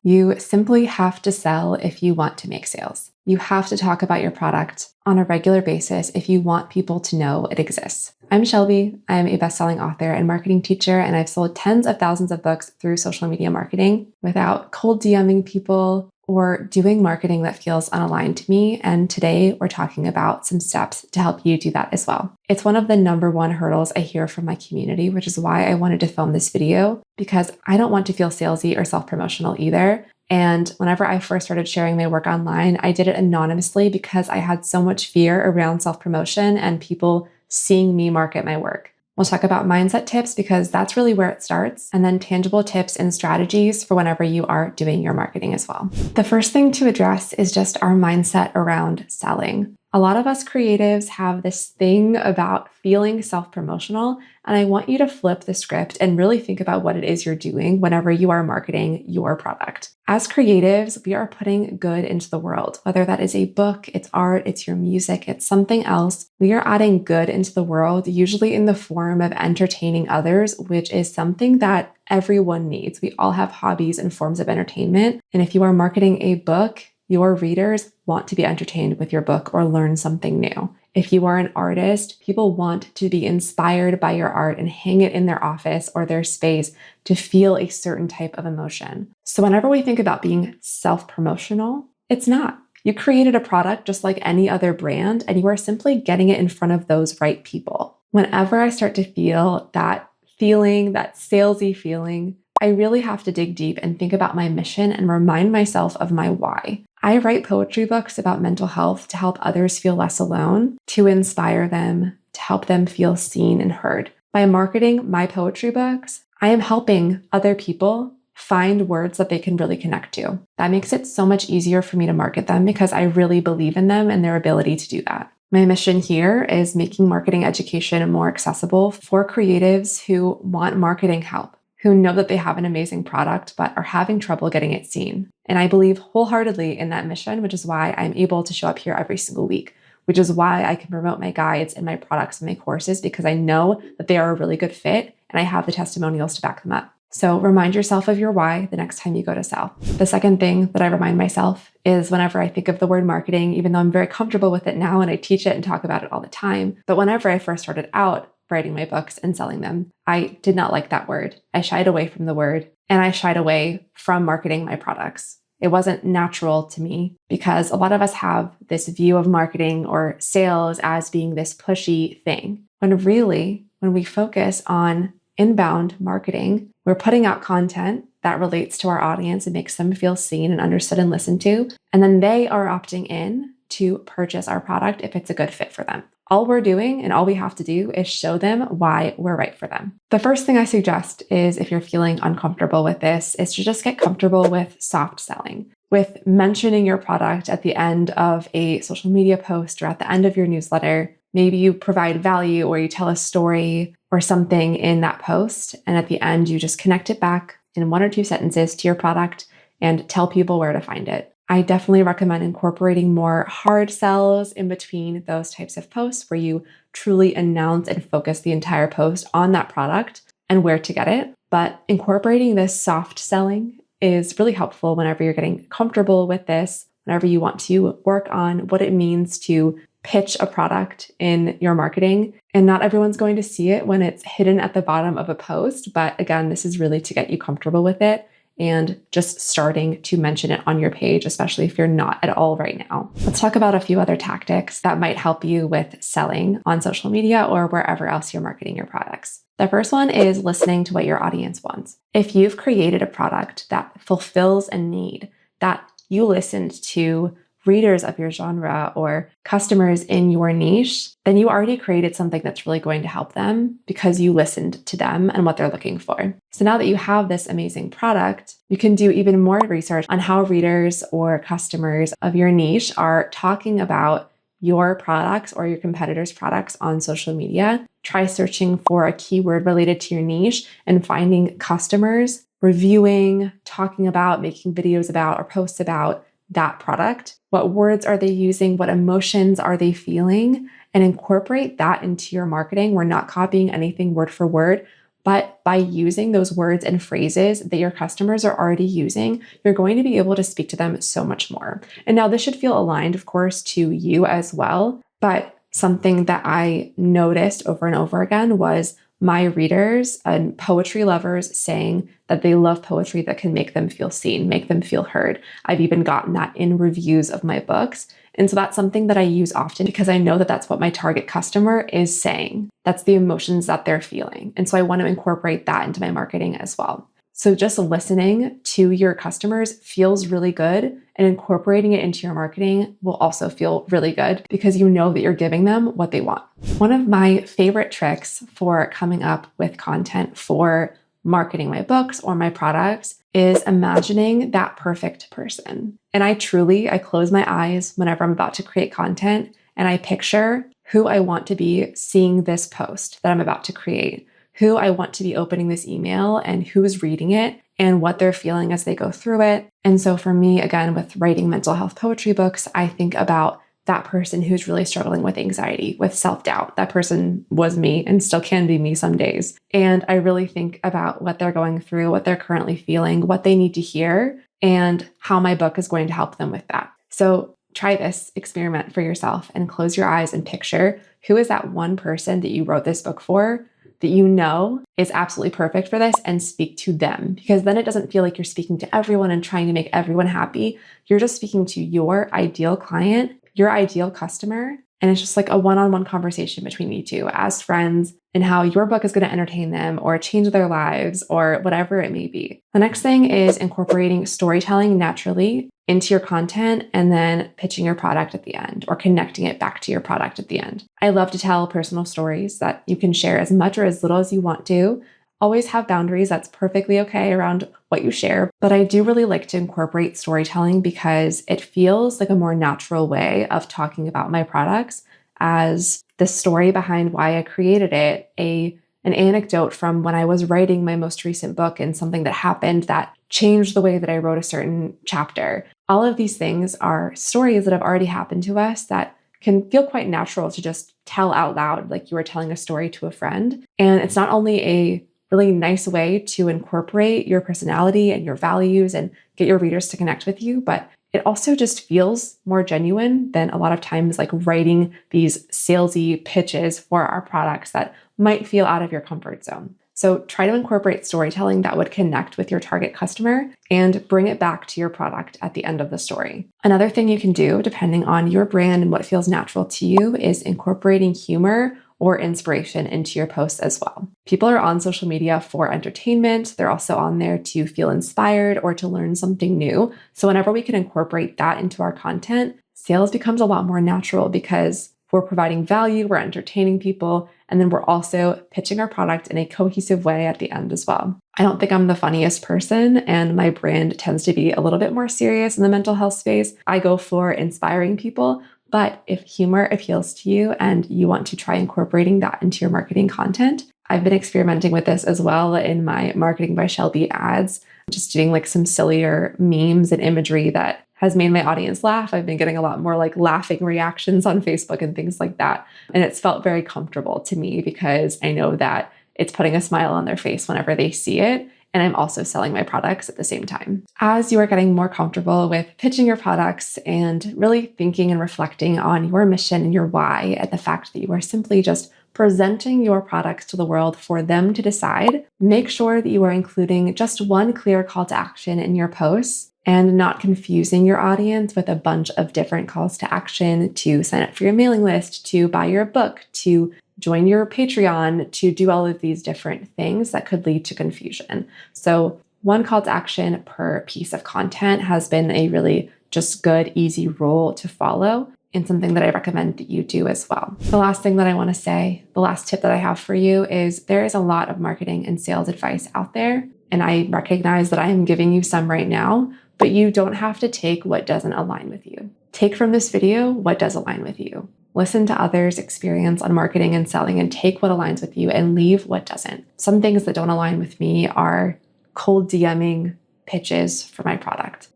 You simply have to sell if you want to make sales. You have to talk about your product on a regular basis if you want people to know it exists. I'm Shelby. I'm a best-selling author and marketing teacher, and I've sold tens of thousands of books through social media marketing without cold DMing people or doing marketing that feels unaligned to me. And today we're talking about some steps to help you do that as well. It's one of the number one hurdles I hear from my community, which is why I wanted to film this video, because I don't want to feel salesy or self-promotional either. And whenever I first started sharing my work online, I did it anonymously because I had so much fear around self-promotion and people seeing me market my work. We'll talk about mindset tips because that's really where it starts, and then tangible tips and strategies for whenever you are doing your marketing as well. The first thing to address is just our mindset around selling. A lot of us creatives have this thing about feeling self-promotional, and I want you to flip the script and really think about what it is you're doing whenever you are marketing your product. As creatives, we are putting good into the world, whether that is a book, it's art, it's your music, it's something else. We are adding good into the world, usually in the form of entertaining others, which is something that everyone needs. We all have hobbies and forms of entertainment. And if you are marketing a book, your readers want to be entertained with your book or learn something new. If you are an artist, people want to be inspired by your art and hang it in their office or their space to feel a certain type of emotion. So whenever we think about being self-promotional, it's not. You created a product just like any other brand, and you are simply getting it in front of those right people. Whenever I start to feel that feeling, that salesy feeling, I really have to dig deep and think about my mission and remind myself of my why. I write poetry books about mental health to help others feel less alone, to inspire them, to help them feel seen and heard. By marketing my poetry books, I am helping other people find words that they can really connect to. That makes it so much easier for me to market them because I really believe in them and their ability to do that. My mission here is making marketing education more accessible for creatives who want marketing help, who know that they have an amazing product but are having trouble getting it seen. And I believe wholeheartedly in that mission, which is why I'm able to show up here every single week, which is why I can promote my guides and my products and my courses, because I know that they are a really good fit and I have the testimonials to back them up. So remind yourself of your why the next time you go to sell. The second thing that I remind myself is whenever I think of the word marketing, even though I'm very comfortable with it now and I teach it and talk about it all the time, but whenever I first started out writing my books and selling them, I did not like that word. I shied away from the word, and I shied away from marketing my products. It wasn't natural to me because a lot of us have this view of marketing or sales as being this pushy thing, when really, when we focus on inbound marketing, we're putting out content that relates to our audience and makes them feel seen and understood and listened to, and then they are opting in to purchase our product if it's a good fit for them. All we're doing and all we have to do is show them why we're right for them. The first thing I suggest is, if you're feeling uncomfortable with this, is to just get comfortable with soft selling, with mentioning your product at the end of a social media post or at the end of your newsletter. Maybe you provide value or you tell a story or something in that post, and at the end you just connect it back in 1 or 2 sentences to your product and tell people where to find it. I definitely recommend incorporating more hard sells in between those types of posts where you truly announce and focus the entire post on that product and where to get it. But incorporating this soft selling is really helpful whenever you're getting comfortable with this, whenever you want to work on what it means to pitch a product in your marketing. And not everyone's going to see it when it's hidden at the bottom of a post. But again, this is really to get you comfortable with it and just starting to mention it on your page, especially if you're not at all right now. Let's talk about a few other tactics that might help you with selling on social media or wherever else you're marketing your products. The first one is listening to what your audience wants. If you've created a product that fulfills a need, that you listened to readers of your genre or customers in your niche, then you already created something that's really going to help them because you listened to them and what they're looking for. So now that you have this amazing product, you can do even more research on how readers or customers of your niche are talking about your products or your competitors' products on social media. Try searching for a keyword related to your niche and finding customers reviewing, talking about, making videos about, or posts about that product. What words are they using? What emotions are they feeling? And incorporate that into your marketing. We're not copying anything word for word, But by using those words and phrases that your customers are already using, you're going to be able to speak to them so much more. And now this should feel aligned, of course, to you as well. But something that I noticed over and over again was my readers and poetry lovers saying that they love poetry that can make them feel seen, make them feel heard. I've even gotten that in reviews of my books. And so that's something that I use often because I know that that's what my target customer is saying. That's the emotions that they're feeling. And so I want to incorporate that into my marketing as well. So just listening to your customers feels really good, and incorporating it into your marketing will also feel really good because you know that you're giving them what they want. One of my favorite tricks for coming up with content for marketing my books or my products is imagining that perfect person. And I close my eyes whenever I'm about to create content and I picture who I want to be seeing this post that I'm about to create, who I want to be opening this email and who's reading it and what they're feeling as they go through it. And so for me, again, with writing mental health poetry books, I think about that person who's really struggling with anxiety, with self-doubt. That person was me and still can be me some days. And I really think about what they're going through, what they're currently feeling, what they need to hear, and how my book is going to help them with that. So try this experiment for yourself and close your eyes and picture who is that one person that you wrote this book for that you know is absolutely perfect for this, and speak to them, because then it doesn't feel like you're speaking to everyone and trying to make everyone happy. You're just speaking to your ideal client, your ideal customer. And it's just like a one-on-one conversation between you two as friends and how your book is going to entertain them or change their lives or whatever it may be. The next thing is incorporating storytelling naturally into your content and then pitching your product at the end or connecting it back to your product at the end. I love to tell personal stories that you can share as much or as little as you want to. Always have boundaries. That's perfectly okay around what you share. But I do really like to incorporate storytelling because it feels like a more natural way of talking about my products, as the story behind why I created it, an anecdote from when I was writing my most recent book and something that happened that changed the way that I wrote a certain chapter. All of these things are stories that have already happened to us that can feel quite natural to just tell out loud, like you were telling a story to a friend. And it's not only a really nice way to incorporate your personality and your values and get your readers to connect with you, but it also just feels more genuine than a lot of times like writing these salesy pitches for our products that might feel out of your comfort zone. So try to incorporate storytelling that would connect with your target customer and bring it back to your product at the end of the story. Another thing you can do, depending on your brand and what feels natural to you, is incorporating humor or inspiration into your posts as well. People are on social media for entertainment. They're also on there to feel inspired or to learn something new. So whenever we can incorporate that into our content, sales becomes a lot more natural because we're providing value, we're entertaining people, and then we're also pitching our product in a cohesive way at the end as well. I don't think I'm the funniest person, and my brand tends to be a little bit more serious in the mental health space. I go for inspiring people. But if humor appeals to you and you want to try incorporating that into your marketing content, I've been experimenting with this as well in my Marketing by Shelby ads, just doing like some sillier memes and imagery that has made my audience laugh. I've been getting a lot more like laughing reactions on Facebook and things like that. And it's felt very comfortable to me because I know that it's putting a smile on their face whenever they see it. And I'm also selling my products at the same time. As you are getting more comfortable with pitching your products and really thinking and reflecting on your mission and your why, and the fact that you are simply just presenting your products to the world for them to decide, make sure that you are including just one clear call to action in your posts and not confusing your audience with a bunch of different calls to action to sign up for your mailing list, to buy your book, to join your Patreon, to do all of these different things that could lead to confusion. So one call to action per piece of content has been a really just good, easy rule to follow, and something that I recommend that you do as well. The last thing that I want to say, the last tip that I have for you is there is a lot of marketing and sales advice out there. And I recognize that I am giving you some right now, but you don't have to take what doesn't align with you. Take from this video what does align with you. Listen to others' experience on marketing and selling and take what aligns with you and leave what doesn't. Some things that don't align with me are cold DMing pitches for my product.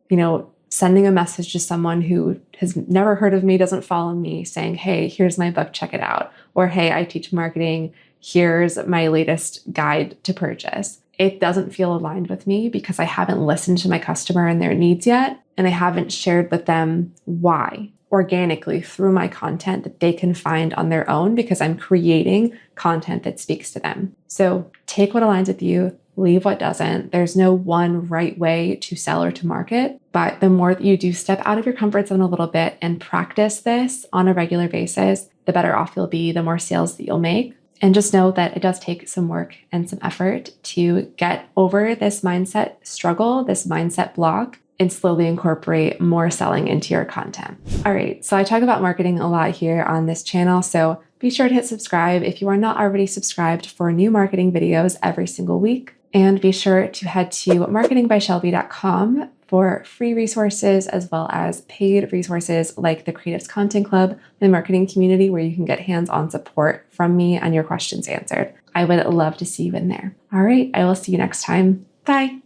Sending a message to someone who has never heard of me, doesn't follow me, saying, hey, here's my book, check it out. Or, hey, I teach marketing. here's my latest guide to purchase. It doesn't feel aligned with me because I haven't listened to my customer and their needs yet, and I haven't shared with them why organically through my content that they can find on their own because I'm creating content that speaks to them. So take what aligns with you, leave what doesn't. There's no one right way to sell or to market, but the more that you do step out of your comfort zone a little bit and practice this on a regular basis, the better off you'll be, the more sales that you'll make. And just know that it does take some work and some effort to get over this mindset struggle, this mindset block, and slowly incorporate more selling into your content. All right, so I talk about marketing a lot here on this channel, so be sure to hit subscribe if you are not already subscribed for new marketing videos every single week. And be sure to head to marketingbyshelby.com for free resources as well as paid resources like the Creatives Content Club, my marketing community where you can get hands-on support from me and your questions answered. I would love to see you in there. All right, I will see you next time. Bye.